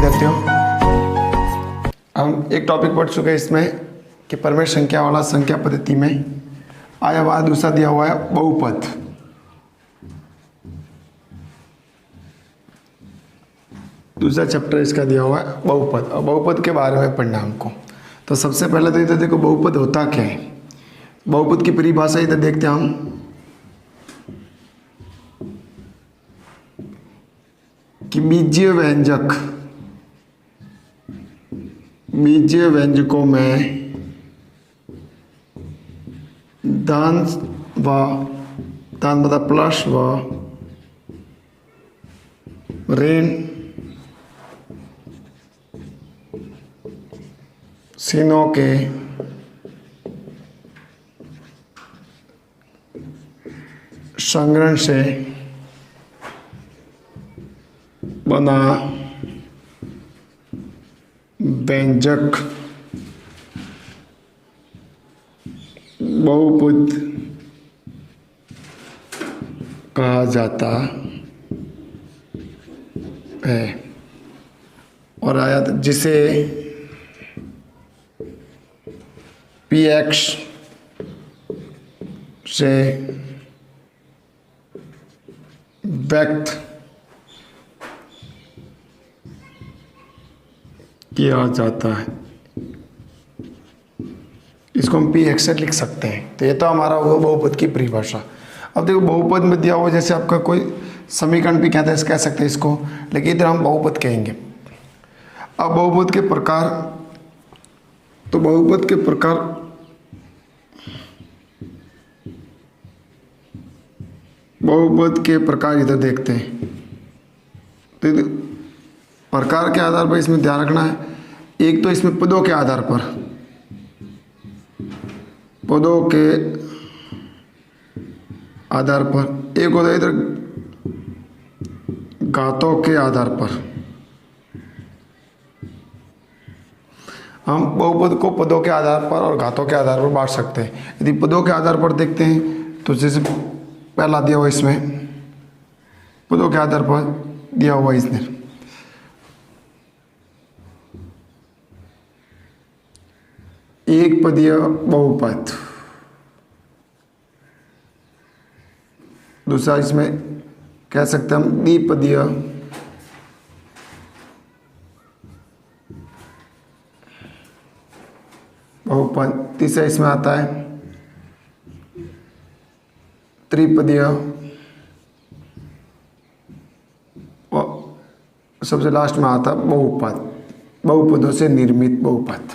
विद्यार्थियों, हम एक टॉपिक पढ़ चुके हैं इसमें कि परमेय संख्या वाला संख्या पद्धति में आया हुआ दूसरा दिया हुआ है बहुपद। दूसरा चैप्टर इसका दिया हुआ है बहुपद, और बहुपद के बारे में पढ़ना हमको। तो सबसे पहले तो इधर देखो बहुपद होता क्या है। बहुपद की परिभाषा इधर देखते हैं हम। कि बीजीय व्यंजकों में दान मतलब प्लस व ऋण चिन्हों के संग्रह से बना व्यंजक बहुपद कहा जाता है। और आया जिसे px से व्यक्त किया जाता है। इसको हम px से लिख सकते हैं। तो ये तो हमारा हुआ बहुपद की परिभाषा। अब देखो बहुपद में दिया हुआ जैसे आपका कोई समीकरण भी कहते हैं, कह सकते हैं इसको, लेकिन इधर हम बहुपद कहेंगे। अब बहुपद के प्रकार, तो बहुपद के प्रकार इधर देखते हैं। तो प्रकार के आधार पर इसमें ध्यान रखना है। एक तो इसमें पदों के आधार पर, एक होता है इधर घातों के आधार पर। हम बहुपद को पदों के आधार पर और घातों के आधार पर बांट सकते हैं। यदि पदों के आधार पर देखते हैं तो जैसे पहला दिया हुआ इसमें पदों के आधार पर दिया हुआ इसने एक पदीय बहुपद। दूसरा इसमें कह सकते हैं हम द्विपदीय बहुपद। तीसरा इसमें आता है त्रिपदीय, और सबसे लास्ट में आता है बहुपदों से निर्मित बहुपद।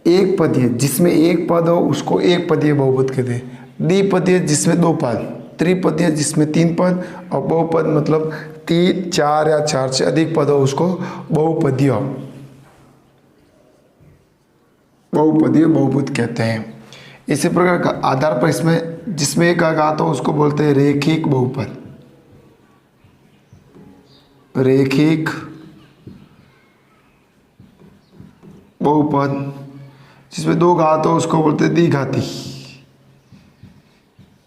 एक पदीय जिसमें एक पद हो उसको एक पदीय बहुपद कहते हैं। द्विपदीय जिसमें दो पद, त्रिपदीय जिसमें तीन पद, और बहुपद मतलब तीन, चार या चार से अधिक पद हो उसको बहुपदीय बहुपद कहते हैं। इसी प्रकार का आधार पर इसमें जिसमें एक घात हो उसको बोलते हैं रेखिक बहुपद। रेखिक बहुपद जिसमें दो घात हो उसको बोलते हैं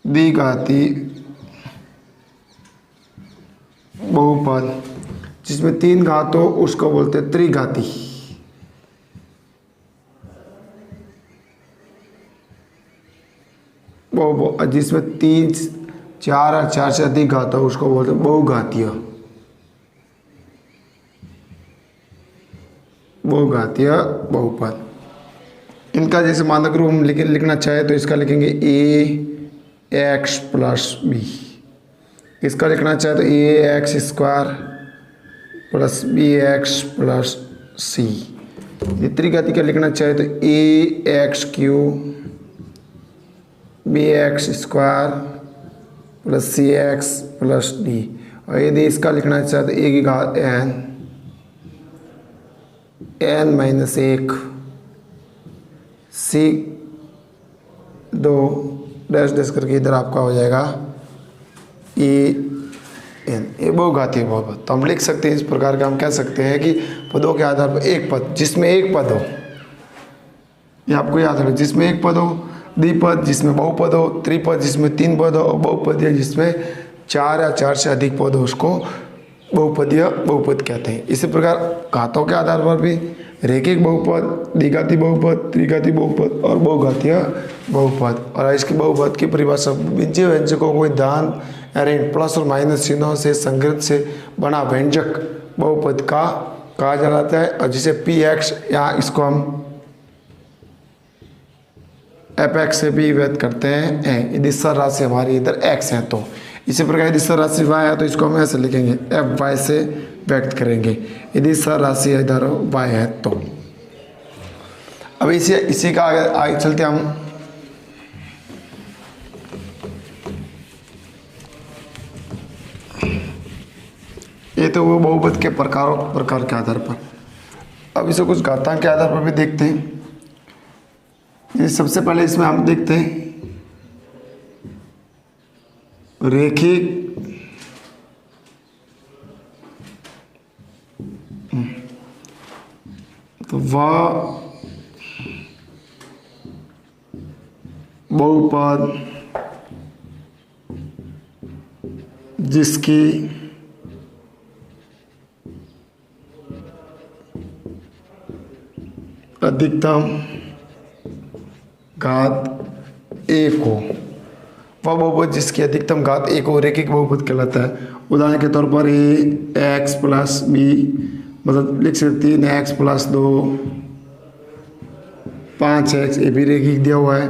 द्विघाती बहुपद। जिसमें तीन घात हो उसको बोलते हैं त्रिघाती बहुपद। जिसमें तीन, चार और चार से अधिक घात हो उसको बोलते हैं बहुघातीय बहुपद। इनका जैसे मानक रूप हम लिखना चाहे तो इसका लिखेंगे ax प्लस बी। इसका लिखना चाहे तो ax square plus bx plus c. त्रिघाती का लिखना चाहे तो ax cube bx square plus cx plus d. और यदि इसका लिखना चाहे तो a की घात n माइनस एक सी दो डैश डैश करके इधर आपका हो जाएगा एन। ये बहुघातीय बहुपद। तो हम लिख सकते हैं इस प्रकार का, हम कह सकते हैं कि पदों के आधार पर एक पद जिसमें एक पद हो, ये आपको याद रखना, जिसमें एक पद हो, द्विपद जिसमें बहुपद हो, त्रिपद जिसमें तीन पद हो, और बहुपद जिसमें चार या चार से अधिक पद हो उसको बहुपदीय बहुपद कहते हैं। इसी प्रकार घातों के आधार पर भी रैखिक बहुपद, द्विघाती बहुपद, त्रिघाती बहुपद और बहुघातीय बहुपद। और इसकी बहुपद की परिभाषा बीजीय व्यंजकों को दान ऋण प्लस और माइनस चिन्हों से संग्रहित से बना व्यंजक बहुपद का कहा जाता है, और जिसे पी एक्स या इसको हम एफ एक्स से भी व्यक्त करते हैं। यदि सर राशि हमारी इधर एक्स है तो। इसी प्रकार यदि सर राशि वाई है तो इसको हम ऐसे लिखेंगे, एफ वाई से व्यक्त करेंगे यदि सर राशि इधर वाई है तो। अब इसी का आगे चलते हम ये तो वो बहुपद के प्रकार के आधार पर। अब इसे कुछ घातांक के आधार पर भी देखते हैं। ये सबसे पहले इसमें हम देखते हैं रैखिक तो वह बहुपद जिसकी अधिकतम घात 1 हो, वह बहुपद जिसकी अधिकतम घात 1 हो रैखिक बहुपद कहलाता है। उदाहरण के तौर पर ए एक्स प्लस बी, मतलब लिख सकते 3x प्लस 2 5x, ये भी रैखिक दिया हुआ है।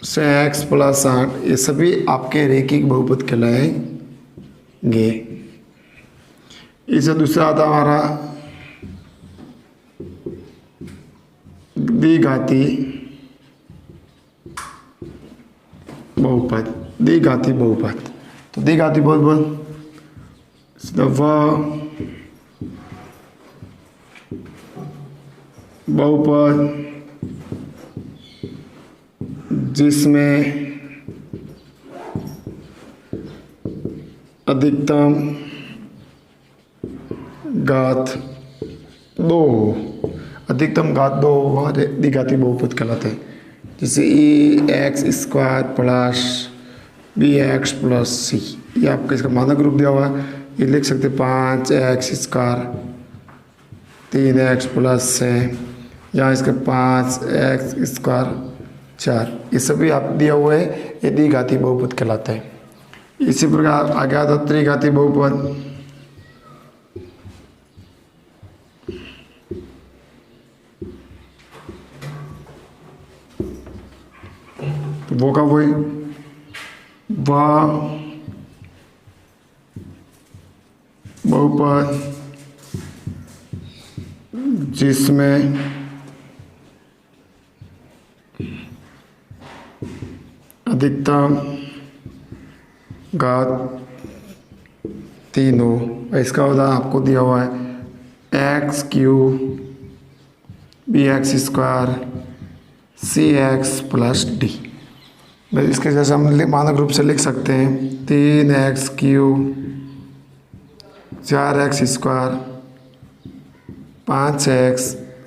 6x प्लस 8, ये सभी आपके रैखिक बहुपद कहलाएंगे। इसे दूसरा आता हमारा द्विघाती बहुपद। द्विघाती बहुपद तो द्विघाती बहुपद वह बहुपद जिसमें अधिकतम घात 2 हो। अधिकतम घात 2 वह द्विघाती बहुपद कहलाते हैं। जैसे a x square plus b x plus c, ये आपका इसका मानक रूप दिया हुआ है। ये लिख सकते 5x स्क्वायर 3x प्लस 6, यहाँ इसका 5x स्क्वायर 4, ये सभी आप दिया हुए है, ये द्विघाती बहुपद कहलाते हैं। इसी प्रकार आगे आता त्रिघाती बहुपद। वो का वही वह बहुपद जिसमें अधिकतम घात 3 हो। इसका उदाहरण आपको दिया हुआ है x cube b x square c x plus d. इसके जैसे हम मानक रूप से लिख सकते हैं 3x cube 4x square 5x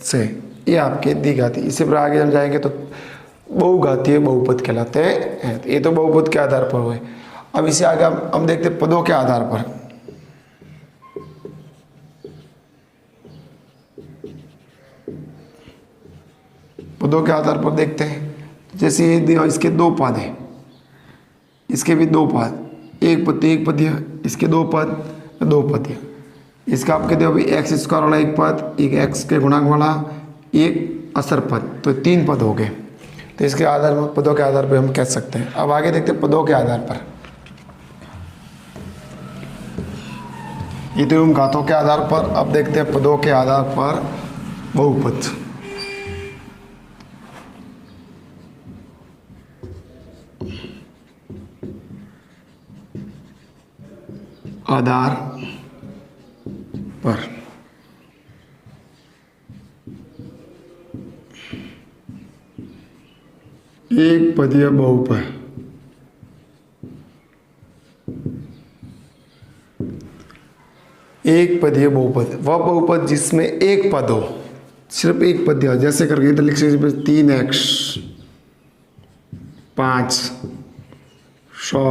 से, ये आपके द्विघाती। इसी पर आगे हम जाएंगे तो बहुघातीय बहुपद कहलाते हैं। तो ये तो बहुपद के आधार पर हुए। अब इसे आगे हम देखते हैं पदों के आधार पर। पदों के आधार पर देखते हैं, जैसे ये इसके 2 पद हैं, इसके भी 2 पद, एक पदीय, इसके 2 पद 2 पदीय। इसका आपके देखो अभी एक्स स्क्वायर वाला एक पद, एक एक्स के गुणांक वाला एक असर पद, तो 3 पद हो गए। तो इसके आधार पर पदों के आधार पर हम कह सकते हैं। अब आगे देखते हैं पदों के आधार पर। ये तो हम घातों के आधार पर, अब देखते हैं पदों के आधार पर बहुपद। आधार पर एक पदीय बहुपद एक पदीय बहुपद वह बहुपद जिसमें एक पद हो, सिर्फ एक पद हो। जैसे करके इधर लिख सकते 3x 5 100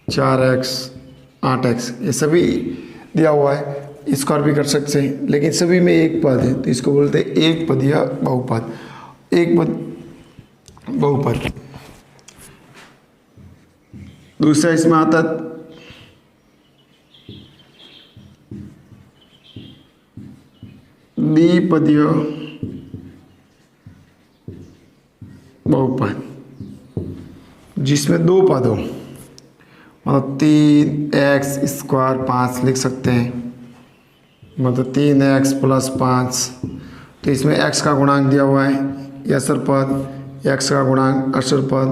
4x 8x, ये सभी दिया हुआ है, स्क्वायर भी कर सकते हैं, लेकिन सभी में एक पद है तो इसको बोलते हैं एक पदीय बहुपद। एक पद बहुपद। दूसरा इसमें आता द्विपदीय बहुपद, जिसमें दो पद हो, मतलब 3x² 5 लिख सकते हैं, मतलब 3x + 5। तो इसमें x का गुणांक दिया हुआ है, ये असर पद, x का गुणांक असर पद,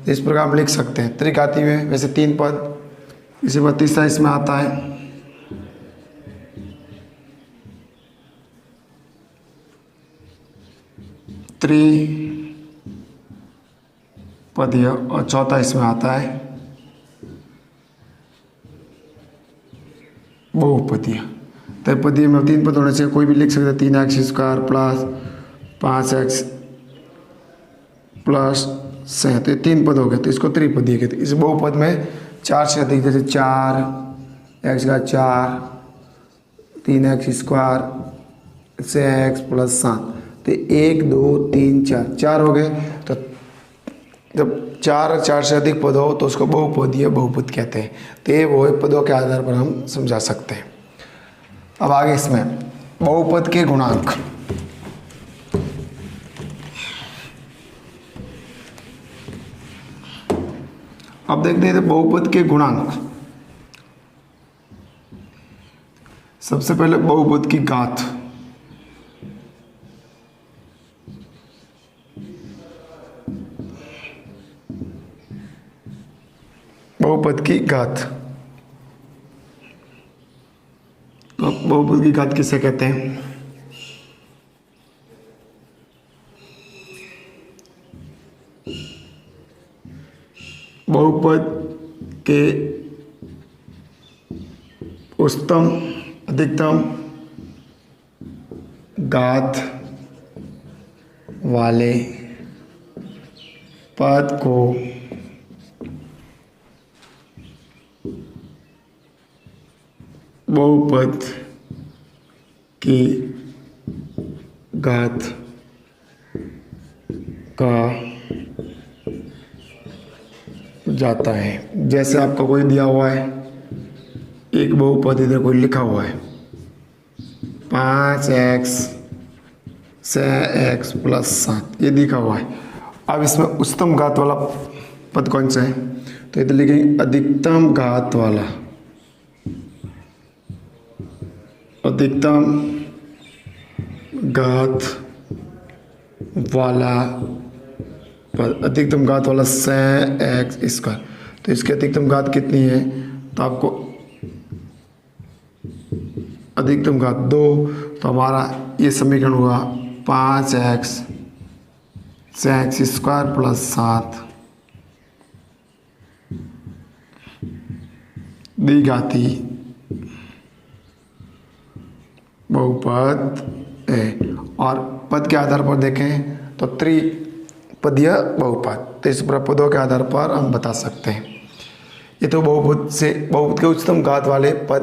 इस प्रकार हम लिख सकते हैं त्रिघाती में। वैसे 3 पद। इसी पर तीसरा इसमें आता है त्रिपदीय, और चौथा इसमें आता है बहुपदीय। त्रिपदीय में 3 पद होने से कोई भी लिख सकते हैं, 3x² + 5x + 7, तो 3 पद हो गए, तो इसको त्रिपदीय कहते हैं। इस बहुपद में 4 से अधिक, जैसे 4x का 4, 3x² 6x + 7, तो 1 2 3 4 4 हो गए। तो जब 4 से अधिक पद हो तो उसको बहुपदीय बहुपद कहते हैं। तो ये वो पदों के आधार पर हम समझा सकते हैं। अब आगे इसमें बहुपद के गुणांक। अब देखते हैं बहुपद के गुणांक। सबसे पहले बहुपद की घात। बहुपद की घात, तो बहुपद की घात किसे कहते हैं? बहुपद के उच्चतम अधिकतम घात वाले पद को बहुपद की घात कहा जाता है। जैसे आपका कोई दिया हुआ है, एक बहुपद इधर कोई लिखा हुआ है 5x 6x + 7, ये लिखा हुआ है। अब इसमें उच्चतम घात वाला पद कौन सा है? तो इधर लिखेंगे अधिकतम घात वाला, अधिकतम घात वाला पद, अधिकतम घात वाला 6x²। तो इसकी अधिकतम घात कितनी है? तो आपको अधिकतम घात 2, तो हमारा ये समीकरण हुआ 5x 6x² + 7 द्विघाती बहुपद है। और पद के आधार पर देखें तो त्रिपदीय बहुपद, तो इस पदों के आधार पर हम बता सकते हैं। ये तो बहुपद के उच्चतम घात वाले पद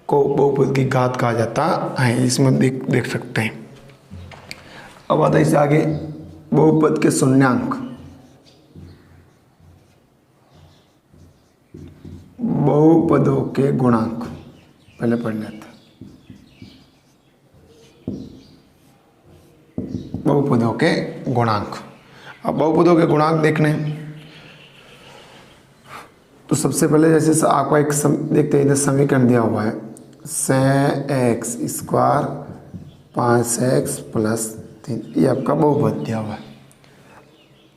को बहुपद की घात कहा जाता है, इसमें देख सकते हैं। अब आता है इससे आगे बहुपद के शून्यांक। बहुपदों के गुणांक पहले पढ़ लेते हैं। बहुपदों के गुणांक। अब बहुपदों के गुणांक देखने तो सबसे पहले जैसे आपको एक देखते हैं, इधर समीकरण दिया हुआ है 6x² 5x + 3, ये आपका बहुपद दिया हुआ है।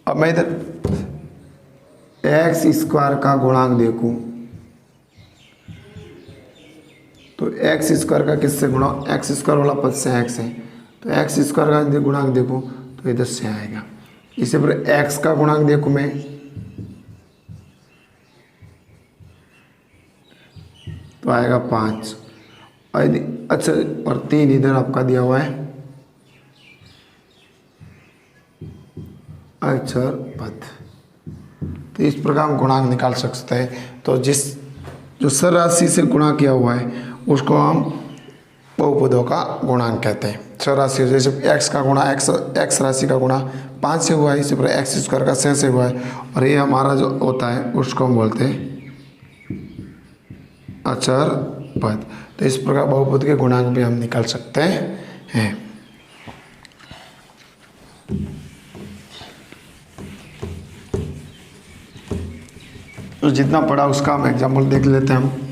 अब मैं इधर x² का गुणांक देखूं तो x² का किससे गुणा, x² वाला पद से x है, तो x² का गुणांक देखो तो इधर से आएगा। इसी पर x का गुणांक देखो मैं, तो आएगा 5। अच्छा, और 3 इधर आपका दिया हुआ है अक्षर पद। तो इस प्रकार हम गुणांक निकाल सकते हैं। तो जिस जो सर राशि से गुणा किया हुआ है उसको हम बहुपदों का गुणांक कहते हैं। सर राशि जैसे x का गुणा x राशि का गुणा 5 से हुआ है, इसी पर x स्क्वायर का 6 से हुआ है, और ये हमारा जो होता है उसको हम बोलते हैं अचर पद। तो इस प्रकार बहुपद के गुणांक भी हम निकाल सकते हैं। तो जितना पढ़ा उसका हम एग्जाम्पल देख लेते हैं हम।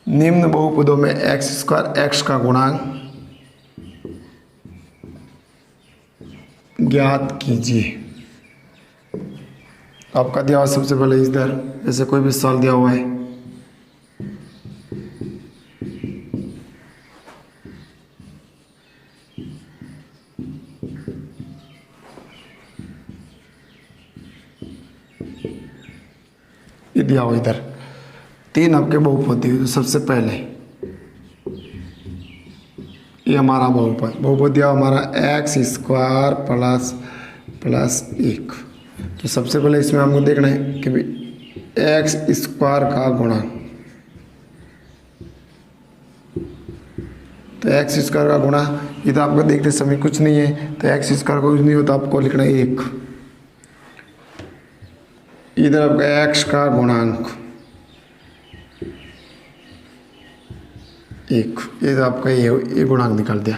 निम्न बहुपदों में एक्स स्क्वायर एक्स का गुणांक ज्ञात कीजिए। आपका दिया हुआ सबसे पहले इधर जैसे कोई भी सवाल दिया हुआ है, ये दिया हुआ इधर 3 आपके बहुपद दिए। तो सबसे पहले ये हमारा बहुपद दिया हमारा एक्स स्क्वायर प्लस 1। तो सबसे पहले इसमें हमको देखना है कि भाई एक्स स्क्वायर का गुणांक, तो एक्स स्क्वायर का गुणा इधर आपको देखते समय कुछ नहीं है, तो एक्स स्क्वायर का कुछ नहीं होता, आपको लिखना है 1। इधर आपका एक्स का गुणांक 1, ये तो आपका ये गुणांक निकाल दिया।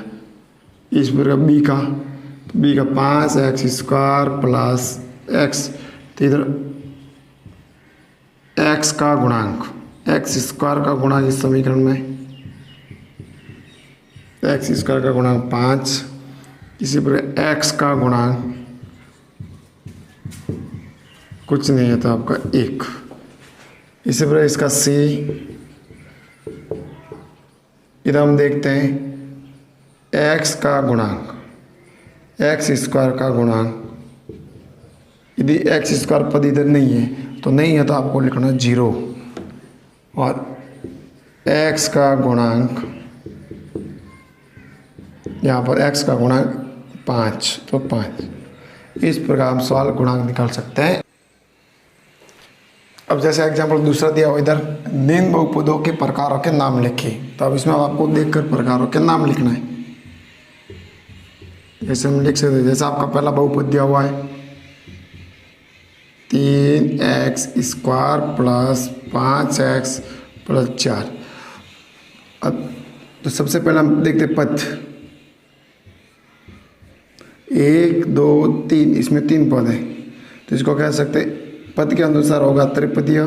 इस पर बी का 5 एक्स स्क्वायर प्लस एक्स, तो इधर एक्स का गुणांक, एक्स स्क्वायर का गुणांक इस समीकरण में एक्स स्क्वायर का गुणांक 5, इसी पर एक्स का गुणांक कुछ नहीं है तो आपका 1। इसी पर इसका सी, इधर हम देखते हैं एक्स का गुणांक, एक्स स्क्वायर का गुणांक, यदि एक्स स्क्वायर पद इधर नहीं है तो आपको लिखना 0, और एक्स का गुणांक यहाँ पर एक्स का गुणांक 5, तो 5। इस प्रकार हम सवाल गुणांक निकाल सकते हैं। अब जैसे एग्जाम्पल दूसरा दिया हुआ इधर, निम्न बहुपदों के प्रकारों के नाम लिखिए। तो अब इसमें आपको देखकर प्रकारों के नाम लिखना है। जैसे हम लिख सकते हैं, जैसे आपका पहला बहुपद दिया हुआ है 3x square plus 5x plus 4। अब तो सबसे पहले हम देखते पद 1 2 3, इसमें 3 पद है, तो इसको कह सकते पद के अनुसार होगा त्रिपदीय।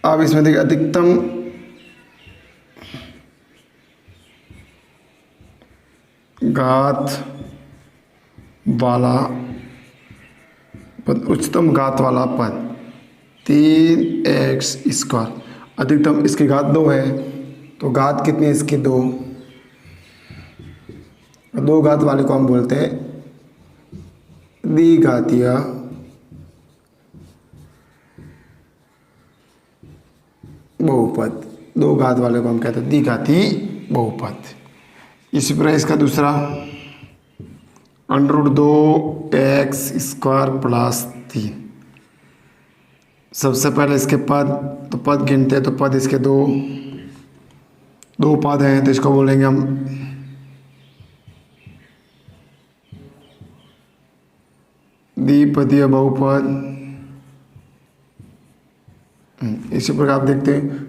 अब इसमें देखिए अधिकतम घात वाला पद, उच्चतम घात वाला पद 3x स्क्वायर, अधिकतम इसकी घात 2 है, तो घात कितनी है इसकी 2, 2 घात वाले को हम बोलते हैं द्विघातीय बहुपद। 2 घात वाले को हम कहते हैं द्विघाती बहुपद। इसी प्रकार इसका दूसरा √2x स्क्वायर प्लस 3। सबसे पहले इसके पद, तो पद गिनते हैं, तो पद इसके 2 पद हैं, तो इसको बोलेंगे हम द्विपदीय बहुपद। इसी प्रकार आप देखते हैं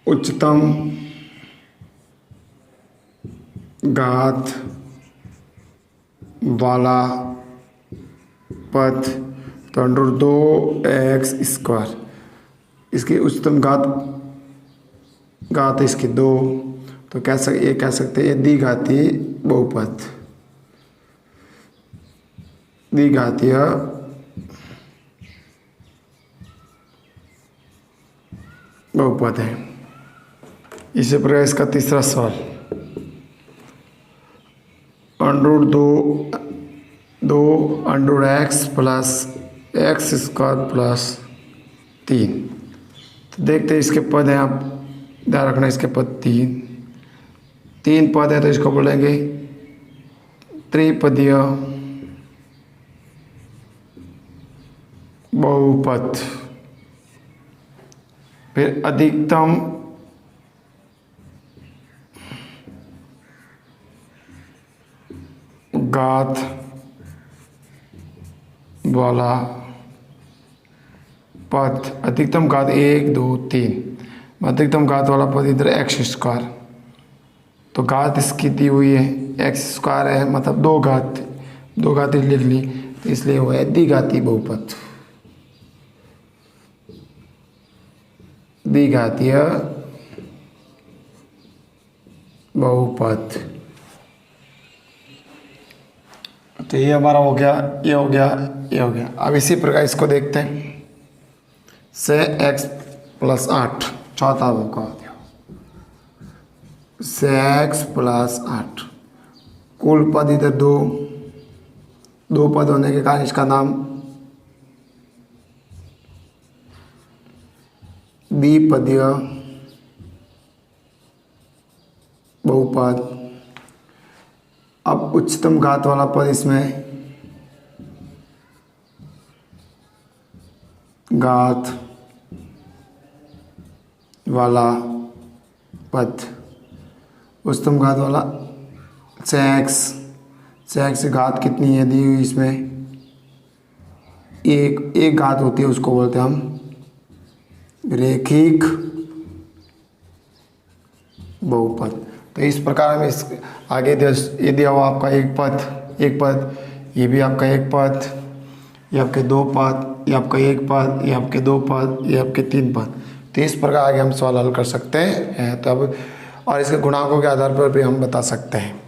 उच्चतम घात वाला पद, तो √2x स्क्वायर, इसकी उच्चतम घात इसकी 2, तो कह सकते हैं ये द्विघाती बहुपद। द्विघातीय बहुपद है। इसी प्रकार इसका तीसरा सवाल, दो under x plus x square plus 3। तो देखते हैं इसके पद हैं, आप ध्यान रखना इसके पद तीन पद है तो इसको बोलेंगे त्रिपदीय बहुपद। फिर अधिकतम घात वाला पद, अधिकतम घात 1 2 3, अधिकतम घात वाला पद इधर एक्स स्क्वायर। तो घात इसकी दी हुई है एक्स स्क्वायर है, मतलब दो घात लिख ली, तो इसलिए वो है द्विघाती बहुपद, द्विघातीय बहुपद। तो ये हमारा हो गया, ये हो गया, ये हो गया। अब इसी प्रकार इसको देखते हैं, से x प्लस 8 चौथा वो का दिया, से x प्लस 8, कुल पद इधर दो पद होने के कारण इसका नाम द्विपदीय बहुपद। अब उच्चतम घात वाला पद इसमें घात वाला पद, उच्चतम घात वाला से एक्स घात कितनी है दी हुई, इसमें एक घात होती है, उसको बोलते हैं हम रैखिक बहुपद। तो इस प्रकार में इस आगे ये दिया हुआ आपका एक पद, ये भी आपका एक पद, ये आपके दो पद, ये आपका एक पद, ये आपके दो पद, ये आपके 3 पद। तो इस प्रकार आगे हम सवाल हल कर सकते हैं। तो अब और इसके गुणांकों के आधार पर भी हम बता सकते हैं।